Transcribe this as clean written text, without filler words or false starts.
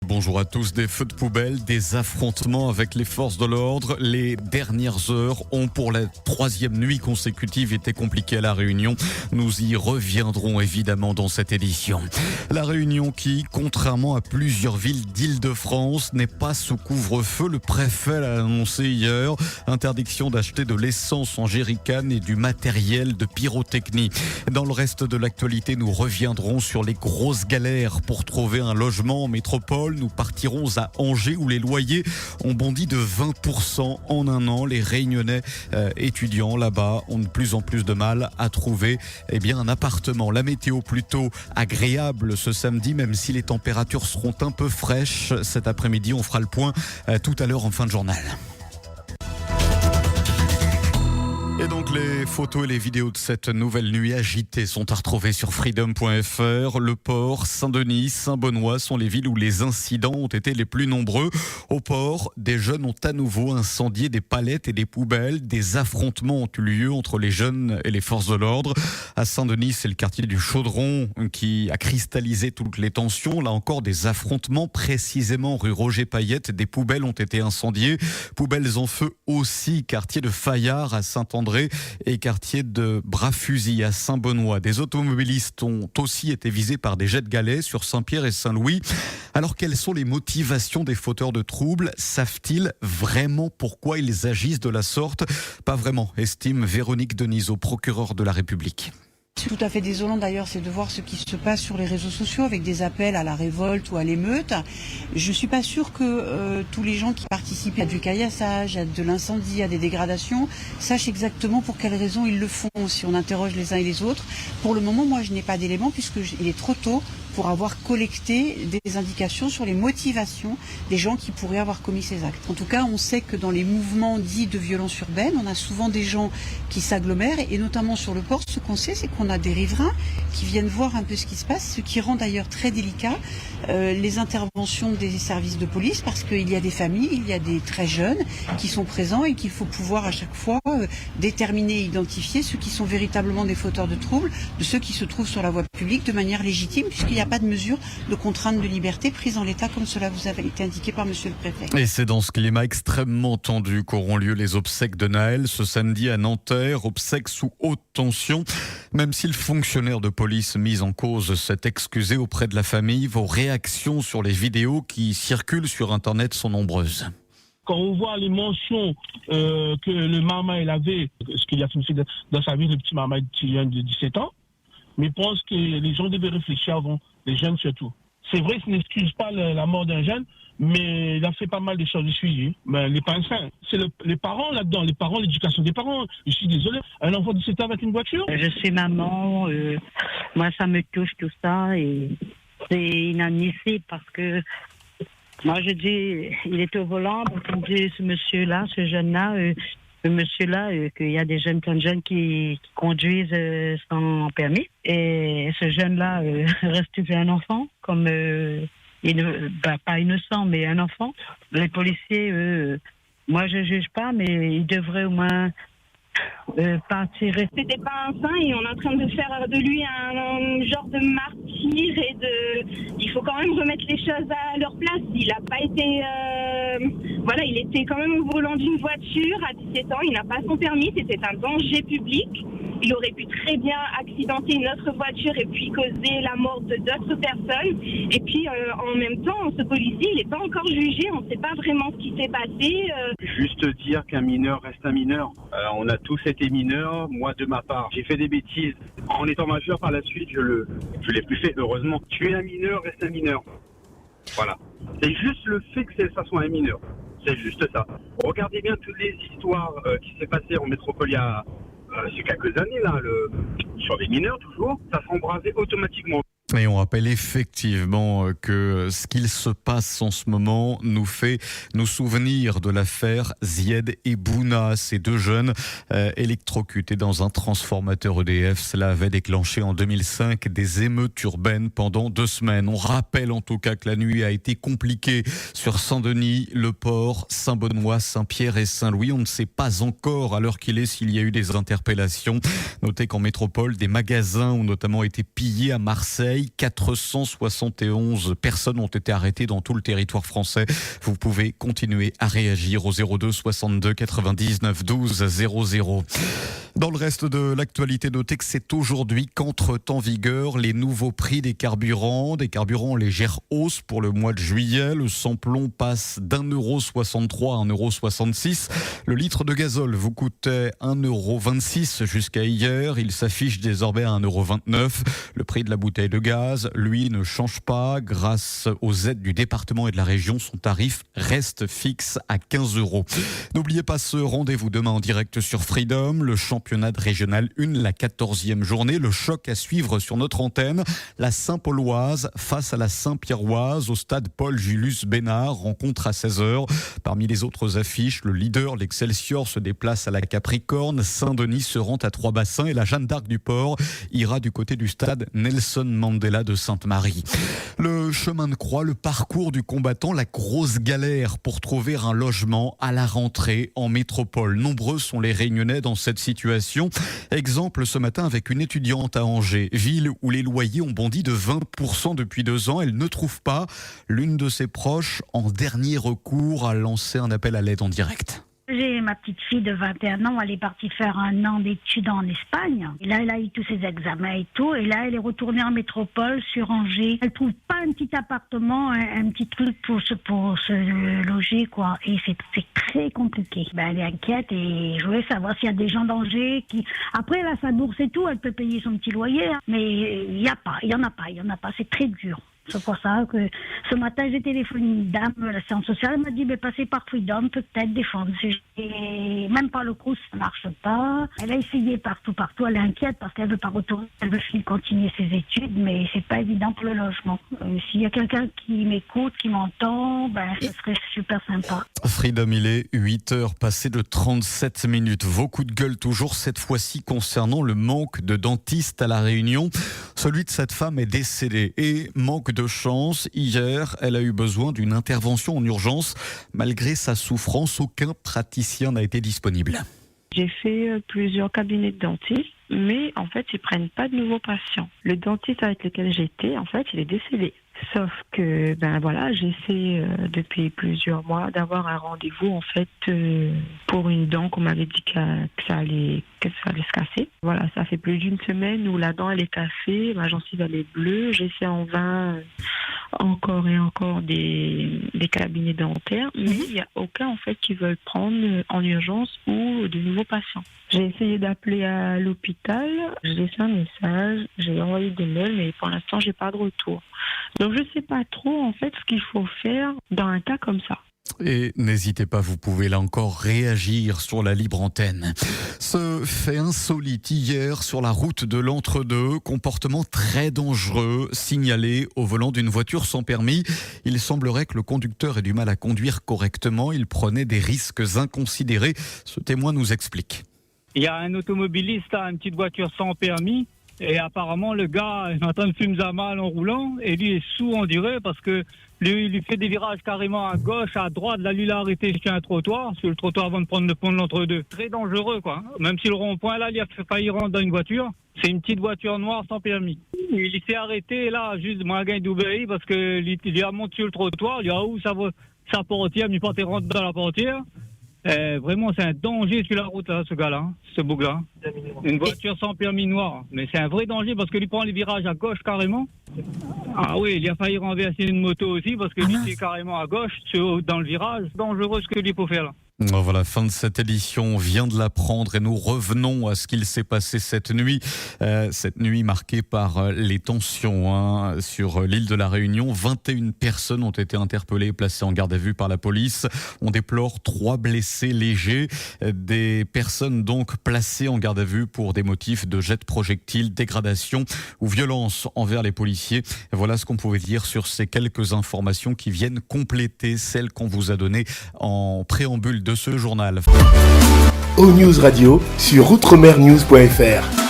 Bonjour à tous. Des feux de poubelle, des affrontements avec les forces de l'ordre. Les dernières heures ont pour la troisième nuit consécutive été compliquées à La Réunion. Nous y reviendrons évidemment dans cette édition. La Réunion qui, contrairement à plusieurs villes d'Île-de-France, n'est pas sous couvre-feu. Le préfet l'a annoncé hier. Interdiction d'acheter de l'essence en jerrycan et du matériel de pyrotechnie. Dans le reste de l'actualité, nous reviendrons sur les grosses galères pour trouver un logement en métropole. Nous partirons à Angers où les loyers ont bondi de 20% en un an. Les Réunionnais étudiants là-bas ont de plus en plus de mal à trouver un appartement. La météo plutôt agréable ce samedi, même si les températures seront un peu fraîches. Cet après-midi, on fera le point tout à l'heure en fin de journal. Et donc les photos et les vidéos de cette nouvelle nuit agitée sont à retrouver sur freedom.fr. Le Port, Saint-Denis, Saint-Benoît sont les villes où les incidents ont été les plus nombreux. Au Port, des jeunes ont à nouveau incendié des palettes et des poubelles. Des affrontements ont eu lieu entre les jeunes et les forces de l'ordre. À Saint-Denis, c'est le quartier du Chaudron qui a cristallisé toutes les tensions. Là encore, des affrontements précisément rue Roger Payette. Des poubelles ont été incendiées. Poubelles en feu aussi, quartier de Fayard à Saint-André et quartier de Bras-Fusil à Saint-Benoît. Des automobilistes ont aussi été visés par des jets de galets sur Saint-Pierre et Saint-Louis. Alors quelles sont les motivations des fauteurs de troubles ? Savent-ils vraiment pourquoi ils agissent de la sorte ? Pas vraiment, estime Véronique Denisot, procureure de la République. C'est tout à fait désolant d'ailleurs, c'est de voir ce qui se passe sur les réseaux sociaux avec des appels à la révolte ou à l'émeute. Je suis pas sûre que tous les gens qui participent à du caillassage, à de l'incendie, à des dégradations, sachent exactement pour quelles raisons ils le font, si on interroge les uns et les autres. Pour le moment, moi je n'ai pas d'éléments puisqu'il est trop tôt pour avoir collecté des indications sur les motivations des gens qui pourraient avoir commis ces actes. En tout cas, on sait que dans les mouvements dits de violence urbaine, on a souvent des gens qui s'agglomèrent et notamment sur le port, ce qu'on sait, c'est qu'on a des riverains qui viennent voir un peu ce qui se passe, ce qui rend d'ailleurs très délicat les interventions des services de police parce qu'il y a des familles, il y a des très jeunes qui sont présents et qu'il faut pouvoir à chaque fois déterminer et identifier ceux qui sont véritablement des fauteurs de troubles, de ceux qui se trouvent sur la voie publique de manière légitime puisqu'il n'y a pas de mesure de contrainte de liberté prise en l'état comme cela vous avait été indiqué par monsieur le préfet. Et c'est dans ce climat extrêmement tendu qu'auront lieu les obsèques de Naël ce samedi à Nanterre, obsèques sous haute tension. Même si le fonctionnaire de police mis en cause s'est excusé auprès de la famille, vos réactions sur les vidéos qui circulent sur Internet sont nombreuses. Quand on voit les mentions que le Marmaille il avait, ce qu'il a fait dans sa vie, le petit Marmaille de 17 ans, mais je pense que les gens devaient réfléchir avant, les jeunes surtout. C'est vrai, ça n'excuse pas la mort d'un jeune, mais il a fait pas mal de choses dessus. Mais les parents, c'est les parents là-dedans, les parents, l'éducation des parents. Je suis désolé, un enfant de 17 ans avec une voiture. Je suis maman, moi ça me touche tout ça et c'est inadmissible parce que moi je dis, il est au volant, parce que je dis ce monsieur-là, ce jeune-là, qu'il y a des jeunes, plein de jeunes qui conduisent sans permis. Et ce jeune-là reste un enfant, comme pas innocent, mais un enfant. Les policiers, moi je juge pas, mais ils devraient au moins partir. C'était pas un saint et on est en train de faire de lui un genre de martyr il faut quand même remettre les choses à leur place. Il a pas été, il était quand même au volant d'une voiture à 17 ans, il n'a pas son permis, c'était un danger public. Il aurait pu très bien accidenter une autre voiture et puis causer la mort de d'autres personnes. Et puis, en même temps, ce policier, il n'est pas encore jugé. On ne sait pas vraiment ce qui s'est passé. Juste dire qu'un mineur reste un mineur. On a tous été mineurs. Moi, de ma part, j'ai fait des bêtises. En étant majeur, par la suite, je l'ai plus fait, heureusement. Tuer un mineur reste un mineur. Voilà. C'est juste le fait que ça soit un mineur. C'est juste ça. Regardez bien toutes les histoires qui s'est passées en métropole il y a quelques années, là, sur des mineurs toujours, ça s'embrasait automatiquement. Et on rappelle effectivement que ce qu'il se passe en ce moment nous fait nous souvenir de l'affaire Zied et Bouna, ces deux jeunes électrocutés dans un transformateur EDF. Cela avait déclenché en 2005 des émeutes urbaines pendant 2 semaines. On rappelle en tout cas que la nuit a été compliquée sur Saint-Denis, Le Port, Saint-Benoît, Saint-Pierre et Saint-Louis. On ne sait pas encore à l'heure qu'il est s'il y a eu des interpellations. Notez qu'en métropole, des magasins ont notamment été pillés à Marseille. veille. 471 personnes ont été arrêtées dans tout le territoire français. Vous pouvez continuer à réagir au 02 62 99 12 00. Dans le reste de l'actualité, notez que c'est aujourd'hui qu'entrent en vigueur les nouveaux prix des carburants. Des carburants en légère hausse pour le mois de juillet. Le sans-plomb passe d'1,63 € à 1,66 €. Le litre de gazole vous coûtait 1,26 € jusqu'à hier. Il s'affiche désormais à 1,29 €. Le prix de la bouteille de gaz, lui, ne change pas. Grâce aux aides du département et de la région, son tarif reste fixe à 15 €. N'oubliez pas ce rendez-vous demain en direct sur Freedom. Le championnat de régional 1, la 14e journée. Le choc à suivre sur notre antenne. La Saint-Pauloise face à la Saint-Pierroise au stade Paul-Julius Bénard. Rencontre à 16h. Parmi les autres affiches, le leader, l'Excelsior, se déplace à la Capricorne. Saint-Denis se rend à Trois-Bassins et la Jeanne d'Arc du Port ira du côté du stade Nelson Mandela de Sainte-Marie. Le chemin de croix, le parcours du combattant, la grosse galère pour trouver un logement à la rentrée en métropole. Nombreux sont les Réunionnais dans cette situation. Exemple ce matin avec une étudiante à Angers, ville où les loyers ont bondi de 20% depuis 2 ans. Elle ne trouve pas. L'une de ses proches, en dernier recours, a lancé un appel à l'aide en direct. J'ai ma petite fille de 21 ans, elle est partie faire 1 an d'études en Espagne. Et là, elle a eu tous ses examens et tout. Et là, elle est retournée en métropole, sur Angers. Elle trouve pas un petit appartement, un petit truc pour se loger, quoi. Et c'est très compliqué. Elle est inquiète et je voulais savoir s'il y a des gens d'Angers qui... Après, elle a sa bourse et tout, elle peut payer son petit loyer. Hein. Mais il y en a pas. C'est très dur. C'est pour ça que ce matin, j'ai téléphoné une dame de la séance sociale. Elle m'a dit, passez par Freedom, peut-être défendre. Et même par le coup, ça marche pas. Elle a essayé partout. Elle est inquiète parce qu'elle veut pas retourner. Elle veut continuer ses études, mais c'est pas évident pour le logement. S'il y a quelqu'un qui m'écoute, qui m'entend, ce serait super sympa. Freedom, il est 8h passé de 37 minutes. Vos coups de gueule toujours, cette fois-ci concernant le manque de dentistes à La Réunion. Celui de cette femme est décédé et manque de chance. Hier, elle a eu besoin d'une intervention en urgence. Malgré sa souffrance, aucun praticien n'a été disponible. J'ai fait plusieurs cabinets de dentistes, mais en fait, ils prennent pas de nouveaux patients. Le dentiste avec lequel j'étais, en fait, il est décédé. Sauf que, j'essaie depuis plusieurs mois d'avoir un rendez-vous, en fait, pour une dent qu'on m'avait dit que ça allait se casser. Voilà, ça fait plus d'1 semaine où la dent, elle est cassée, ma gencive, elle est bleue. J'essaie en vain encore et encore des cabinets dentaires, mais il n'y a aucun, en fait, qui veulent prendre en urgence ou de nouveaux patients. J'ai essayé d'appeler à l'hôpital, j'ai laissé un message, j'ai envoyé des mails, mais pour l'instant, j'ai pas de retour. Donc, je sais pas trop, en fait, ce qu'il faut faire dans un cas comme ça. Et n'hésitez pas, vous pouvez là encore réagir sur la libre antenne. Ce fait insolite hier sur la route de l'Entre-deux, comportement très dangereux signalé au volant d'une voiture sans permis. Il semblerait que le conducteur ait du mal à conduire correctement, il prenait des risques inconsidérés. Ce témoin nous explique. Il y a un automobiliste à une petite voiture sans permis et apparemment le gars est en train de fumer à mal en roulant et lui est sous on dirait parce que lui il fait des virages carrément à gauche, à droite. Là lui il a arrêté sur un trottoir, sur le trottoir avant de prendre le pont de l'Entre-deux. Très dangereux quoi. Même si le rond-point là il a failli rentrer dans une voiture. C'est une petite voiture noire sans permis. Il s'est arrêté là juste moi gain d'obéir parce que il a monté sur le trottoir, il a où sa portière, il pas rentre dans la portière. Vraiment, c'est un danger sur la route, là, ce gars-là, ce bouc-là. Une voiture sans permis noir. Mais c'est un vrai danger parce que lui prend les virages à gauche carrément. Ah oui, il a failli renverser une moto aussi parce que lui, c'est carrément à gauche, dans le virage. Dangereux ce que lui faut faire là. Voilà, fin de cette édition, on vient de l'apprendre et nous revenons à ce qu'il s'est passé cette nuit marquée par les tensions sur l'île de la Réunion. 21 personnes ont été interpellées et placées en garde à vue par la police. On déplore 3 blessés légers, des personnes donc placées en garde à vue pour des motifs de jet de projectiles, dégradation ou violence envers les policiers. Voilà ce qu'on pouvait dire sur ces quelques informations qui viennent compléter celles qu'on vous a données en préambule de ce journal. O-News Radio sur outremernews.fr.